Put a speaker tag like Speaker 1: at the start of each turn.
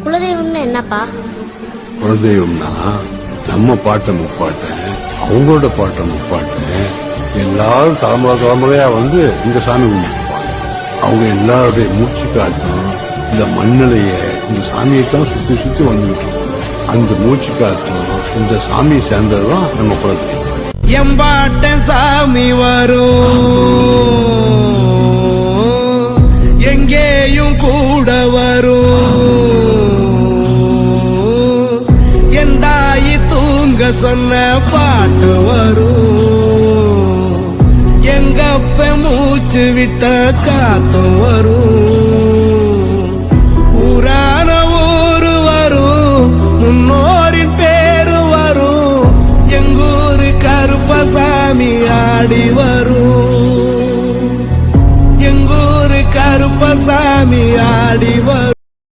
Speaker 1: குலதெய்வம்னா என்னப்பா?
Speaker 2: குலதெய்வம்னா நம்ம பாட்டை முப்பாட்டை, அவங்களோட பாட்டை முப்பாட்டை எல்லாரும் தலைமுறையா வந்து இந்த சாமி கும்பிட்டுப்பாங்க. அவங்க எல்லாருடைய மூச்சு காட்டும் இந்த மண்ணிலைய இந்த சாமியைத்தான் சுத்தி சுத்தி வந்துட்டு இருக்கோம். அந்த மூச்சு காட்டும் இந்த சாமியை சேர்ந்ததுதான் நம்ம குலதெய்வம்.
Speaker 3: எம்பாட்ட சாமி வரும், எங்கேயும் கூட வரும். என் தாயி தூங்க சொன்ன பாட்டு வரும், எங்கப்ப மூச்சு விட்ட காத்தும் வரும். ஊரான ஊரு வரும், முன்னோரின் பேரு வரும். எங்கூரு கருப்பசாமி ஆடி வரும், எங்கூரு கருப்பசாமி ஆடி